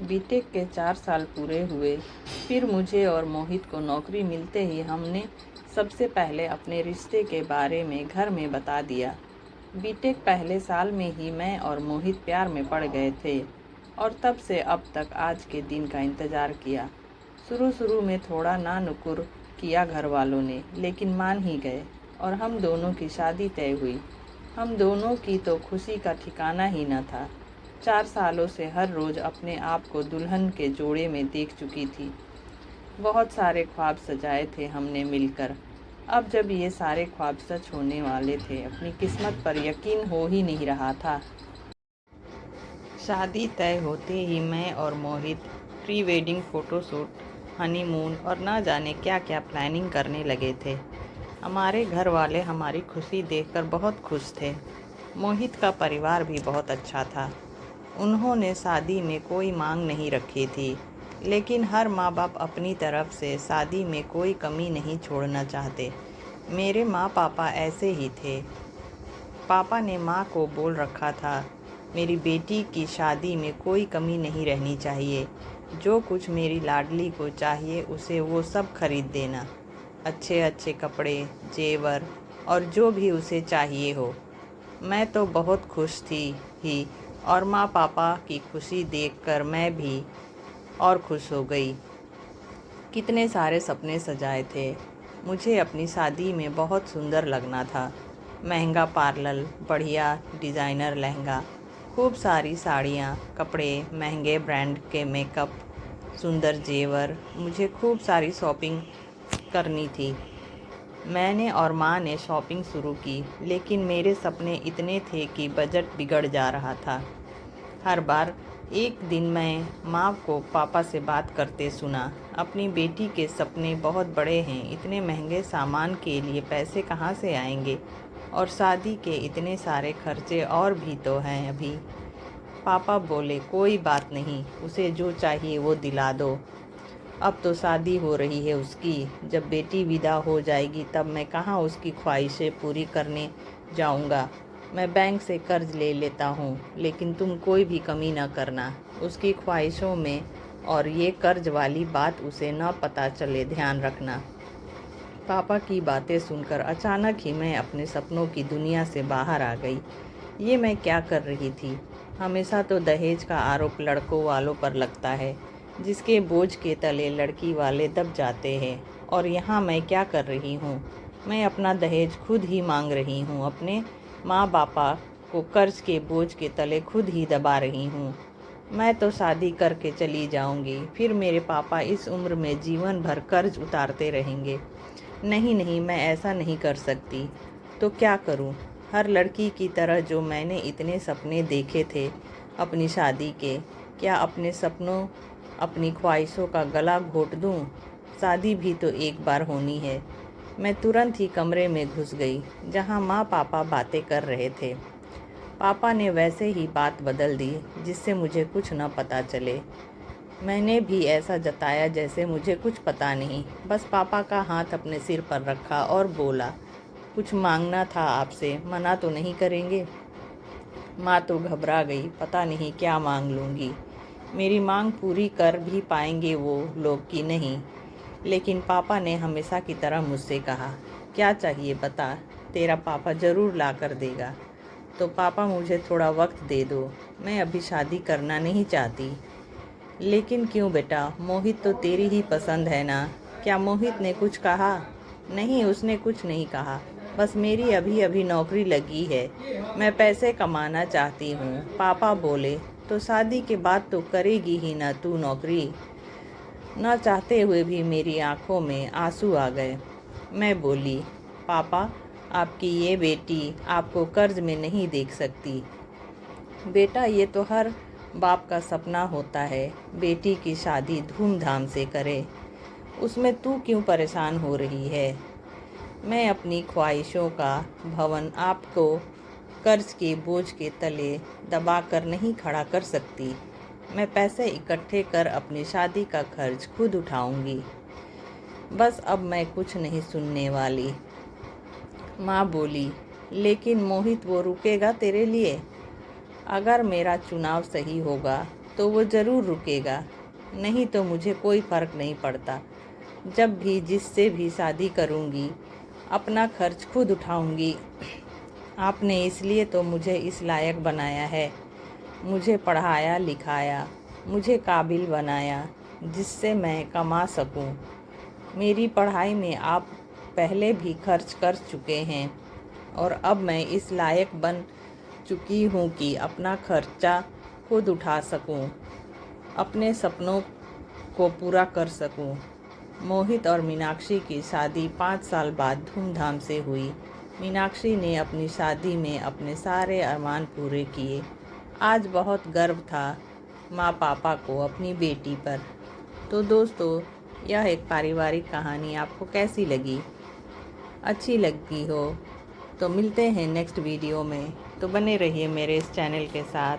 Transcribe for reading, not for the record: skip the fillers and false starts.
BTech के 4 साल पूरे हुए। फिर मुझे और मोहित को नौकरी मिलते ही हमने सबसे पहले अपने रिश्ते के बारे में घर में बता दिया। बीटेक पहले साल में ही मैं और मोहित प्यार में पड़ गए थे और तब से अब तक आज के दिन का इंतज़ार किया। शुरू में थोड़ा ना नुकुर किया घर वालों ने, लेकिन मान ही गए और हम दोनों की शादी तय हुई। हम दोनों की तो खुशी का ठिकाना ही न था। 4 सालों से हर रोज़ अपने आप को दुल्हन के जोड़े में देख चुकी थी। बहुत सारे ख्वाब सजाए थे हमने मिलकर। अब जब ये सारे ख्वाब सच होने वाले थे, अपनी किस्मत पर यकीन हो ही नहीं रहा था। शादी तय होते ही मैं और मोहित प्री वेडिंग फ़ोटोशूट, हनीमून और ना जाने क्या क्या प्लानिंग करने लगे थे। हमारे घर वाले हमारी खुशी देखकर बहुत खुश थे। मोहित का परिवार भी बहुत अच्छा था। उन्होंने शादी में कोई मांग नहीं रखी थी, लेकिन हर माँ बाप अपनी तरफ से शादी में कोई कमी नहीं छोड़ना चाहते। मेरे माँ पापा ऐसे ही थे। पापा ने माँ को बोल रखा था, मेरी बेटी की शादी में कोई कमी नहीं रहनी चाहिए। जो कुछ मेरी लाडली को चाहिए उसे वो सब खरीद देना। अच्छे अच्छे कपड़े, जेवर और जो भी उसे चाहिए हो। मैं तो बहुत खुश थी ही और माँ पापा की खुशी देखकर मैं भी और खुश हो गई। कितने सारे सपने सजाए थे। मुझे अपनी शादी में बहुत सुंदर लगना था। महंगा पार्लर, बढ़िया डिज़ाइनर लहंगा, खूब सारी साड़ियाँ, कपड़े, महंगे ब्रांड के मेकअप, सुंदर जेवर। मुझे खूब सारी शॉपिंग करनी थी। मैंने और माँ ने शॉपिंग शुरू की, लेकिन मेरे सपने इतने थे कि बजट बिगड़ जा रहा था। हर बार एक दिन मैं माँ को पापा से बात करते सुना, अपनी बेटी के सपने बहुत बड़े हैं, इतने महंगे सामान के लिए पैसे कहाँ से आएंगे और शादी के इतने सारे खर्चे और भी तो हैं अभी। पापा बोले, कोई बात नहीं, उसे जो चाहिए वो दिला दो। अब तो शादी हो रही है उसकी, जब बेटी विदा हो जाएगी तब मैं कहाँ उसकी ख्वाहिशें पूरी करने जाऊँगा। मैं बैंक से कर्ज ले लेता हूँ, लेकिन तुम कोई भी कमी न करना उसकी ख्वाहिशों में, और ये कर्ज वाली बात उसे न पता चले, ध्यान रखना। पापा की बातें सुनकर अचानक ही मैं अपने सपनों की दुनिया से बाहर आ गई। ये मैं क्या कर रही थी? हमेशा तो दहेज का आरोप लड़कों वालों पर लगता है, जिसके बोझ के तले लड़की वाले दब जाते हैं। और यहाँ मैं क्या कर रही हूँ? मैं अपना दहेज खुद ही मांग रही हूँ, अपने माँ बापा को कर्ज के बोझ के तले खुद ही दबा रही हूँ। मैं तो शादी करके चली जाऊंगी, फिर मेरे पापा इस उम्र में जीवन भर कर्ज उतारते रहेंगे। नहीं नहीं, मैं ऐसा नहीं कर सकती। तो क्या करूं? हर लड़की की तरह जो मैंने इतने सपने देखे थे अपनी शादी के, क्या अपने सपनों, अपनी ख्वाहिशों का गला घोट दूं? शादी भी तो एक बार होनी है। मैं तुरंत ही कमरे में घुस गई जहां माँ पापा बातें कर रहे थे। पापा ने वैसे ही बात बदल दी जिससे मुझे कुछ न पता चले। मैंने भी ऐसा जताया जैसे मुझे कुछ पता नहीं। बस पापा का हाथ अपने सिर पर रखा और बोला, कुछ मांगना था आपसे, मना तो नहीं करेंगे? माँ तो घबरा गई, पता नहीं क्या मांग लूँगी। मेरी मांग पूरी कर भी पाएंगे वो लोग कि नहीं। लेकिन पापा ने हमेशा की तरह मुझसे कहा, क्या चाहिए बता, तेरा पापा ज़रूर ला कर देगा। तो पापा मुझे थोड़ा वक्त दे दो, मैं अभी शादी करना नहीं चाहती। लेकिन क्यों बेटा, मोहित तो तेरी ही पसंद है ना? क्या मोहित ने कुछ कहा? नहीं, उसने कुछ नहीं कहा। बस मेरी अभी अभी नौकरी लगी है, मैं पैसे कमाना चाहती हूँ। पापा बोले, तो शादी के बाद तो करेगी ही ना तू नौकरी? न चाहते हुए भी मेरी आंखों में आंसू आ गए। मैं बोली, पापा, आपकी ये बेटी आपको कर्ज में नहीं देख सकती। बेटा, ये तो हर बाप का सपना होता है, बेटी की शादी धूमधाम से करे। उसमें तू क्यों परेशान हो रही है? मैं अपनी ख्वाहिशों का भवन आपको कर्ज के बोझ के तले दबा कर नहीं खड़ा कर सकती। मैं पैसे इकट्ठे कर अपनी शादी का खर्च खुद उठाऊंगी। बस अब मैं कुछ नहीं सुनने वाली। माँ बोली, लेकिन मोहित वो रुकेगा तेरे लिए? अगर मेरा चुनाव सही होगा तो वो ज़रूर रुकेगा, नहीं तो मुझे कोई फ़र्क नहीं पड़ता। जब भी जिससे भी शादी करूँगी अपना खर्च खुद उठाऊँगी। आपने इसलिए तो मुझे इस लायक बनाया है, मुझे पढ़ाया लिखाया, मुझे काबिल बनाया जिससे मैं कमा सकूं। मेरी पढ़ाई में आप पहले भी खर्च कर चुके हैं और अब मैं इस लायक बन चुकी हूँ कि अपना खर्चा खुद उठा सकूं, अपने सपनों को पूरा कर सकूं। मोहित और मीनाक्षी की शादी 5 साल बाद धूमधाम से हुई। मीनाक्षी ने अपनी शादी में अपने सारे अरमान पूरे किए। आज बहुत गर्व था माँ पापा को अपनी बेटी पर। तो दोस्तों, यह एक पारिवारिक कहानी आपको कैसी लगी? अच्छी लगी हो तो मिलते हैं नेक्स्ट वीडियो में। तो बने रहिए मेरे इस चैनल के साथ।